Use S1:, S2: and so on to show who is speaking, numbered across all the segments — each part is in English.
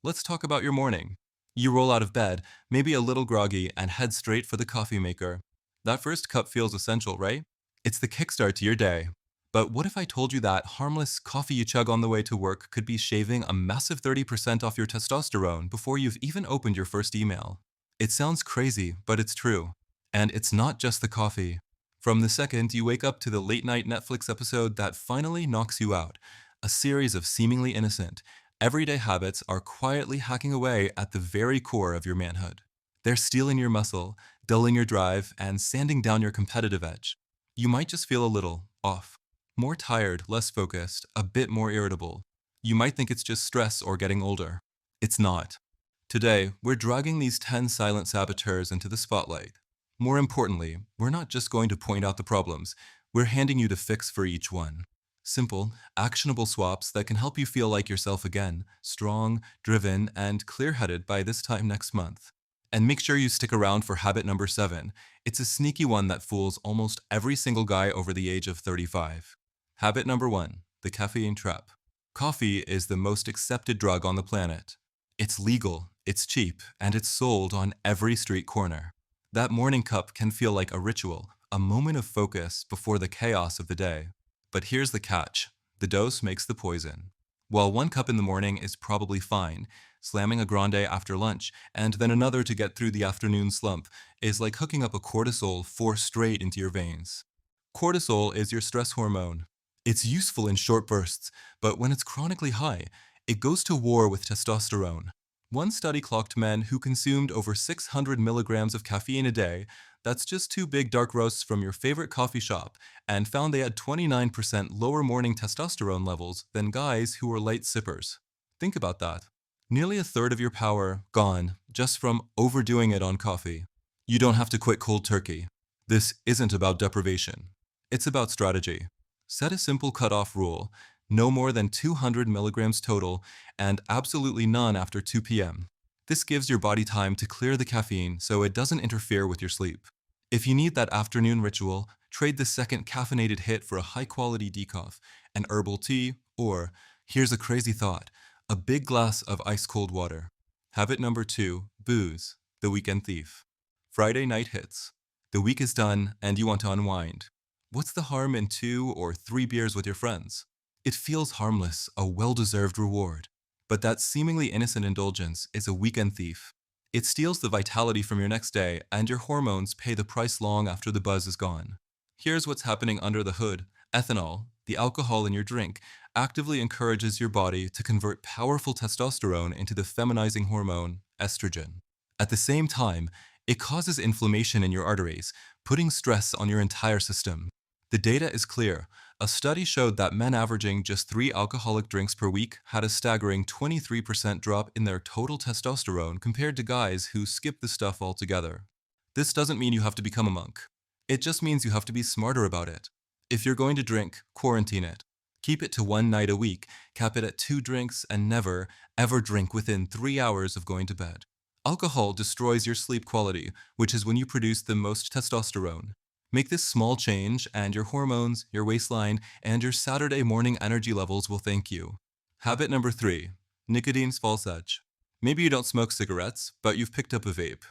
S1: Let's talk about your morning. You roll out of bed, maybe a little groggy, and head straight for the coffee maker. That first cup feels essential, right? It's the kickstart to your day. But what if I told you that harmless coffee you chug on the way to work could be shaving a massive 30% off your testosterone before you've even opened your first email? It sounds crazy, but it's true. And it's not just the coffee. From the second you wake up to the late night Netflix episode that finally knocks you out, a series of seemingly innocent, everyday habits are quietly hacking away at the very core of your manhood. They're stealing your muscle, dulling your drive, and sanding down your competitive edge. You might just feel a little off. More tired, less focused, a bit more irritable. You might think it's just stress or getting older. It's not. Today, we're dragging these 10 silent saboteurs into the spotlight. More importantly, we're not just going to point out the problems, we're handing you the fix for each one. Simple, actionable swaps that can help you feel like yourself again, strong, driven, and clear-headed by this time next month. And make sure you stick around for habit number 7. It's a sneaky one that fools almost every single guy over the age of 35. Habit number 1, the caffeine trap. Coffee is the most accepted drug on the planet. It's legal, it's cheap, and it's sold on every street corner. That morning cup can feel like a ritual, a moment of focus before the chaos of the day. But here's the catch. The dose makes the poison. While one cup in the morning is probably fine, slamming a grande after lunch and then another to get through the afternoon slump is like hooking up a cortisol force straight into your veins. Cortisol is your stress hormone. It's useful in short bursts, but when it's chronically high, it goes to war with testosterone. One study clocked men who consumed over 600 milligrams of caffeine a day, that's just 2 big dark roasts from your favorite coffee shop, and found they had 29% lower morning testosterone levels than guys who were light sippers. Think about that. Nearly a third of your power gone just from overdoing it on coffee. You don't have to quit cold turkey. This isn't about deprivation. It's about strategy. Set a simple cutoff rule, no more than 200 milligrams total, and absolutely none after 2 p.m. This gives your body time to clear the caffeine so it doesn't interfere with your sleep. If you need that afternoon ritual, trade the second caffeinated hit for a high-quality decaf, an herbal tea, or, here's a crazy thought, a big glass of ice-cold water. Habit number 2, booze, the weekend thief. Friday night hits. The week is done and you want to unwind. What's the harm in 2 or 3 beers with your friends? It feels harmless, a well-deserved reward. But that seemingly innocent indulgence is a weekend thief. It steals the vitality from your next day, and your hormones pay the price long after the buzz is gone. Here's what's happening under the hood. Ethanol, the alcohol in your drink, actively encourages your body to convert powerful testosterone into the feminizing hormone, estrogen. At the same time, it causes inflammation in your arteries, putting stress on your entire system. The data is clear. A study showed that men averaging just 3 alcoholic drinks per week had a staggering 23% drop in their total testosterone compared to guys who skip the stuff altogether. This doesn't mean you have to become a monk. It just means you have to be smarter about it. If you're going to drink, quarantine it. Keep it to 1 night a week, cap it at 2 drinks, and never, ever drink within 3 hours of going to bed. Alcohol destroys your sleep quality, which is when you produce the most testosterone. Make this small change, and your hormones, your waistline, and your Saturday morning energy levels will thank you. Habit number 3, nicotine's false edge. Maybe you don't smoke cigarettes, but you've picked up a vape.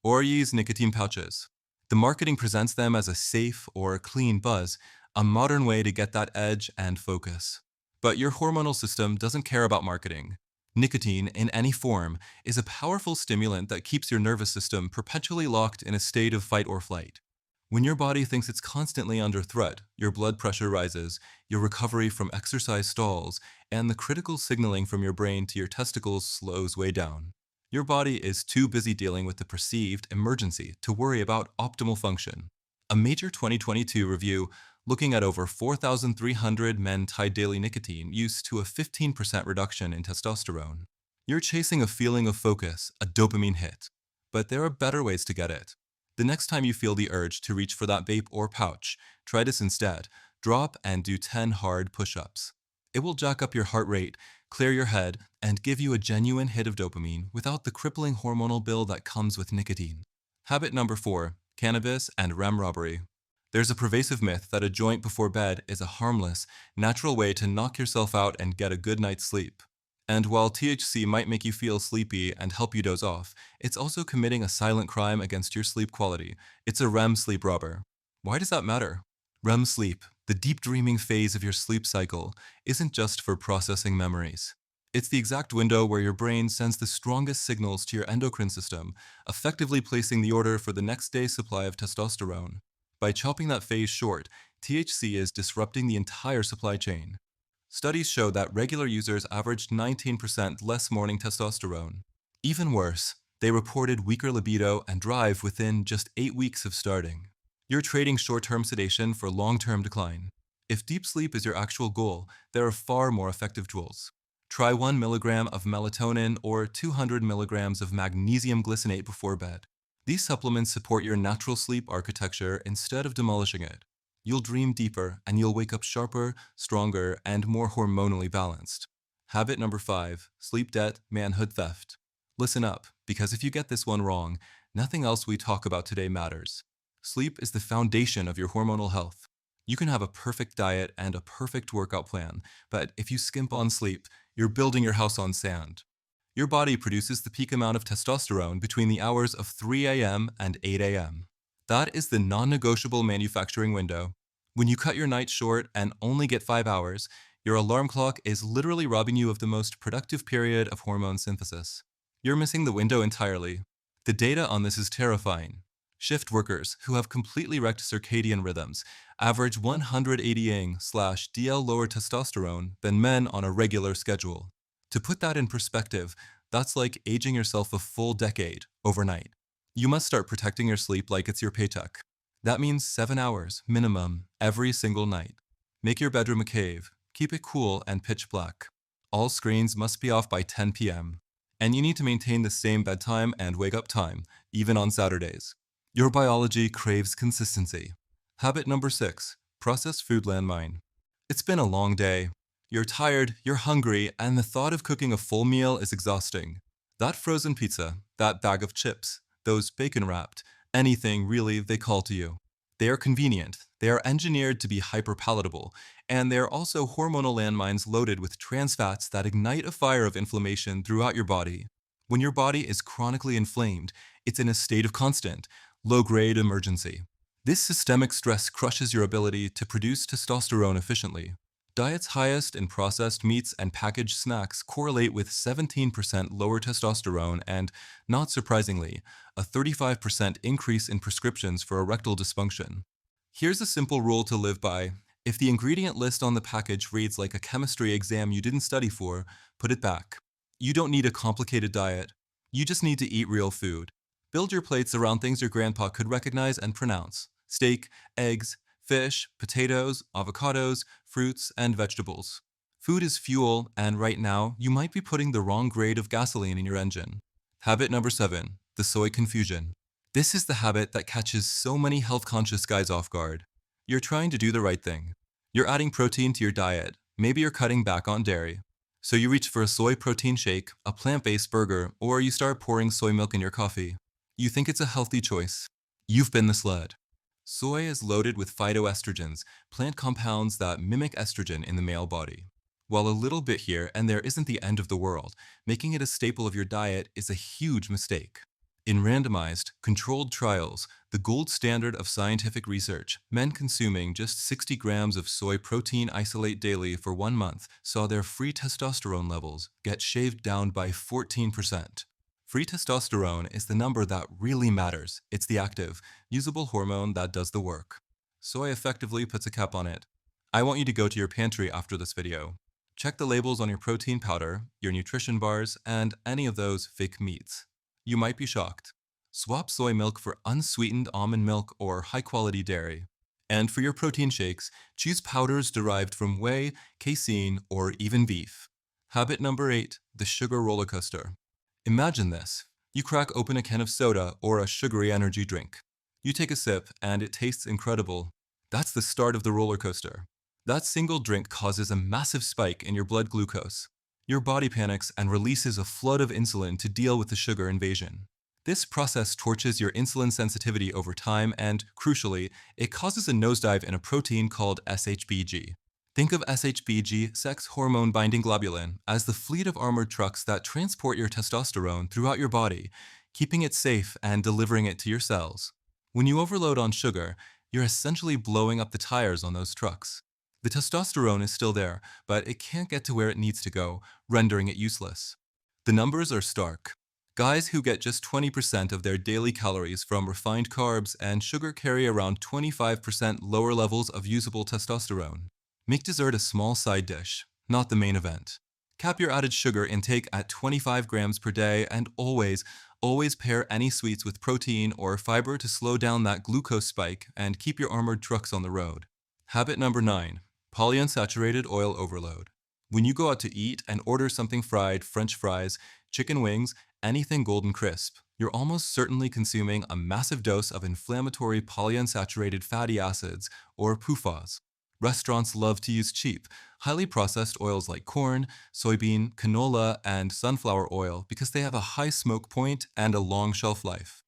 S1: Or you use nicotine pouches. The marketing presents them as a safe or clean buzz, a modern way to get that edge and focus. But your hormonal system doesn't care about marketing. Nicotine, in any form, is a powerful stimulant that keeps your nervous system perpetually locked in a state of fight or flight. When your body thinks it's constantly under threat, your blood pressure rises, your recovery from exercise stalls, and the critical signaling from your brain to your testicles slows way down. Your body is too busy dealing with the perceived emergency to worry about optimal function. A major 2022 review looking at over 4,300 men tied daily nicotine use to a 15% reduction in testosterone. You're chasing a feeling of focus, a dopamine hit. But there are better ways to get it. The next time you feel the urge to reach for that vape or pouch, try this instead. Drop and do 10 hard push-ups. It will jack up your heart rate, clear your head, and give you a genuine hit of dopamine without the crippling hormonal bill that comes with nicotine. Habit number 4, cannabis and REM robbery. There's a pervasive myth that a joint before bed is a harmless, natural way to knock yourself out and get a good night's sleep. And while THC might make you feel sleepy and help you doze off, it's also committing a silent crime against your sleep quality. It's a REM sleep robber. Why does that matter? REM sleep, the deep dreaming phase of your sleep cycle, isn't just for processing memories. It's the exact window where your brain sends the strongest signals to your endocrine system, effectively placing the order for the next day's supply of testosterone. By chopping that phase short, THC is disrupting the entire supply chain. Studies show that regular users averaged 19% less morning testosterone. Even worse, they reported weaker libido and drive within just 8 weeks of starting. You're trading short-term sedation for long-term decline. If deep sleep is your actual goal, there are far more effective tools. Try 1 milligram of melatonin or 200 milligrams of magnesium glycinate before bed. These supplements support your natural sleep architecture instead of demolishing it. You'll dream deeper and you'll wake up sharper, stronger, and more hormonally balanced. Habit number 5, sleep debt, manhood theft. Listen up, because if you get this one wrong, nothing else we talk about today matters. Sleep is the foundation of your hormonal health. You can have a perfect diet and a perfect workout plan, but if you skimp on sleep, you're building your house on sand. Your body produces the peak amount of testosterone between the hours of 3 a.m. and 8 a.m. That is the non-negotiable manufacturing window. When you cut your night short and only get 5 hours, your alarm clock is literally robbing you of the most productive period of hormone synthesis. You're missing the window entirely. The data on this is terrifying. Shift workers who have completely wrecked circadian rhythms average 180 ng/DL lower testosterone than men on a regular schedule. To put that in perspective, that's like aging yourself a full decade overnight. You must start protecting your sleep like it's your paycheck. That means 7 hours minimum every single night. Make your bedroom a cave. Keep it cool and pitch black. All screens must be off by 10 p.m. And you need to maintain the same bedtime and wake up time, even on Saturdays. Your biology craves consistency. Habit number 6, processed food landmine. It's been a long day. You're tired, you're hungry, and the thought of cooking a full meal is exhausting. That frozen pizza, that bag of chips, those bacon-wrapped, anything really they call to you. They are convenient, they are engineered to be hyper-palatable, and they are also hormonal landmines loaded with trans fats that ignite a fire of inflammation throughout your body. When your body is chronically inflamed, it's in a state of constant, low-grade emergency. This systemic stress crushes your ability to produce testosterone efficiently. Diets highest in processed meats and packaged snacks correlate with 17% lower testosterone and, not surprisingly, a 35% increase in prescriptions for erectile dysfunction. Here's a simple rule to live by. If the ingredient list on the package reads like a chemistry exam you didn't study for, put it back. You don't need a complicated diet. You just need to eat real food. Build your plates around things your grandpa could recognize and pronounce: steak, eggs, fish, potatoes, avocados, fruits, and vegetables. Food is fuel, and right now, you might be putting the wrong grade of gasoline in your engine. Habit number 7, the soy confusion. This is the habit that catches so many health-conscious guys off guard. You're trying to do the right thing. You're adding protein to your diet. Maybe you're cutting back on dairy. So you reach for a soy protein shake, a plant-based burger, or you start pouring soy milk in your coffee. You think it's a healthy choice. You've been misled. Soy is loaded with phytoestrogens, plant compounds that mimic estrogen in the male body. While a little bit here and there isn't the end of the world, making it a staple of your diet is a huge mistake. In randomized, controlled trials, the gold standard of scientific research, men consuming just 60 grams of soy protein isolate daily for 1 month saw their free testosterone levels get shaved down by 14%. Free testosterone is the number that really matters. It's the active, usable hormone that does the work. Soy effectively puts a cap on it. I want you to go to your pantry after this video. Check the labels on your protein powder, your nutrition bars, and any of those fake meats. You might be shocked. Swap soy milk for unsweetened almond milk or high-quality dairy. And for your protein shakes, choose powders derived from whey, casein, or even beef. Habit number 8, the sugar roller coaster. Imagine this. You crack open a can of soda or a sugary energy drink. You take a sip and it tastes incredible. That's the start of the roller coaster. That single drink causes a massive spike in your blood glucose. Your body panics and releases a flood of insulin to deal with the sugar invasion. This process torches your insulin sensitivity over time and, crucially, it causes a nosedive in a protein called SHBG. Think of SHBG, sex hormone binding globulin, as the fleet of armored trucks that transport your testosterone throughout your body, keeping it safe and delivering it to your cells. When you overload on sugar, you're essentially blowing up the tires on those trucks. The testosterone is still there, but it can't get to where it needs to go, rendering it useless. The numbers are stark. Guys who get just 20% of their daily calories from refined carbs and sugar carry around 25% lower levels of usable testosterone. Make dessert a small side dish, not the main event. Cap your added sugar intake at 25 grams per day and always pair any sweets with protein or fiber to slow down that glucose spike and keep your armored trucks on the road. Habit number 9, polyunsaturated oil overload. When you go out to eat and order something fried, French fries, chicken wings, anything golden crisp, you're almost certainly consuming a massive dose of inflammatory polyunsaturated fatty acids, or PUFAs. Restaurants love to use cheap, highly processed oils like corn, soybean, canola, and sunflower oil because they have a high smoke point and a long shelf life.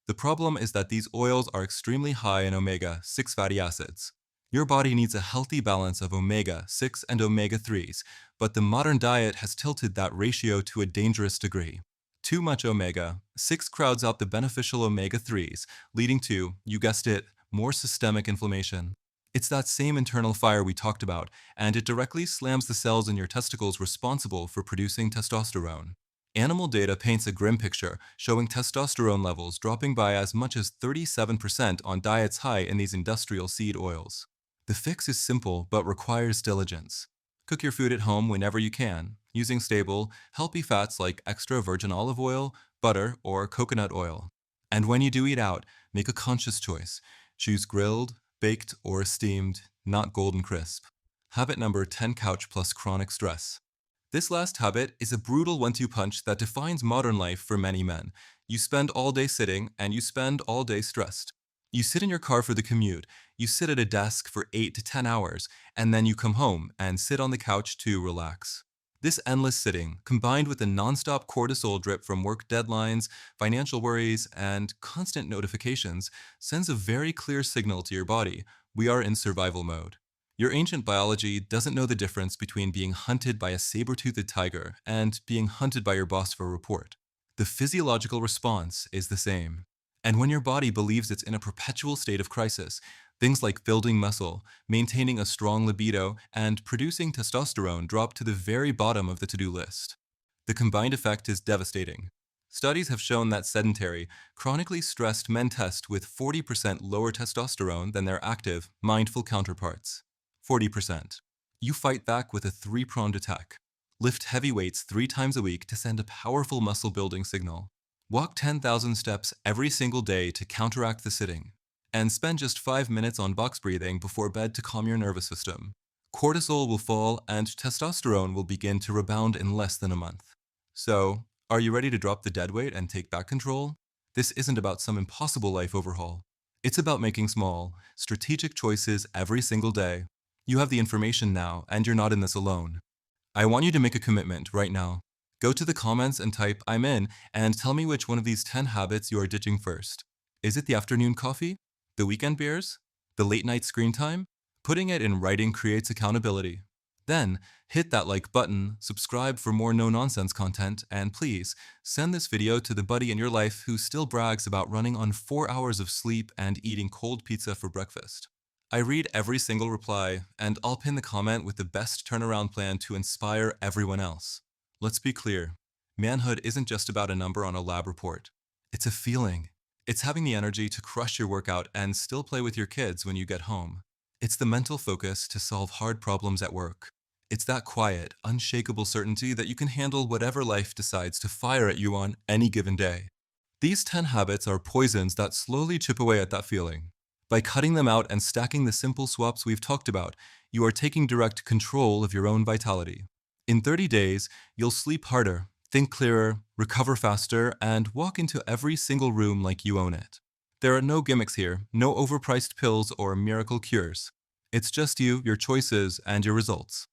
S1: The problem is that these oils are extremely high in omega-6 fatty acids. Your body needs a healthy balance of omega-6 and omega-3s, but the modern diet has tilted that ratio to a dangerous degree. Too much omega-6 crowds out the beneficial omega-3s, leading to, you guessed it, more systemic inflammation. It's that same internal fire we talked about, and it directly slams the cells in your testicles responsible for producing testosterone. Animal data paints a grim picture, showing testosterone levels dropping by as much as 37% on diets high in these industrial seed oils. The fix is simple but requires diligence. Cook your food at home whenever you can, using stable, healthy fats like extra virgin olive oil, butter, or coconut oil. And when you do eat out, make a conscious choice. Choose grilled, baked, or steamed, not golden crisp. Habit number 10, couch plus chronic stress. This last habit is a brutal 1-2 punch that defines modern life for many men. You spend all day sitting, and you spend all day stressed. You sit in your car for the commute, you sit at a desk for 8 to 10 hours, and then you come home and sit on the couch to relax. This endless sitting, combined with the nonstop cortisol drip from work deadlines, financial worries, and constant notifications, sends a very clear signal to your body: we are in survival mode. Your ancient biology doesn't know the difference between being hunted by a saber-toothed tiger and being hunted by your boss for a report. The physiological response is the same. And when your body believes it's in a perpetual state of crisis, things like building muscle, maintaining a strong libido, and producing testosterone drop to the very bottom of the to-do list. The combined effect is devastating. Studies have shown that sedentary, chronically stressed men test with 40% lower testosterone than their active, mindful counterparts. 40%. You fight back with a 3-pronged attack. Lift heavy weights 3 times a week to send a powerful muscle-building signal. Walk 10,000 steps every single day to counteract the sitting. And spend just 5 minutes on box breathing before bed to calm your nervous system. Cortisol will fall and testosterone will begin to rebound in less than a month. So, are you ready to drop the dead weight and take back control? This isn't about some impossible life overhaul. It's about making small, strategic choices every single day. You have the information now, and you're not in this alone. I want you to make a commitment right now. Go to the comments and type "I'm in" and tell me which one of these 10 habits you are ditching first. Is it the afternoon coffee? The weekend beers? The late night screen time? Putting it in writing creates accountability. Then, hit that like button, subscribe for more no-nonsense content, and please, send this video to the buddy in your life who still brags about running on 4 hours of sleep and eating cold pizza for breakfast. I read every single reply, and I'll pin the comment with the best turnaround plan to inspire everyone else. Let's be clear. Manhood isn't just about a number on a lab report. It's a feeling. It's having the energy to crush your workout and still play with your kids when you get home. It's the mental focus to solve hard problems at work. It's that quiet, unshakable certainty that you can handle whatever life decides to fire at you on any given day. These 10 habits are poisons that slowly chip away at that feeling. By cutting them out and stacking the simple swaps we've talked about, you are taking direct control of your own vitality. In 30 days, you'll sleep harder, think clearer, recover faster, and walk into every single room like you own it. There are no gimmicks here, no overpriced pills or miracle cures. It's just you, your choices, and your results.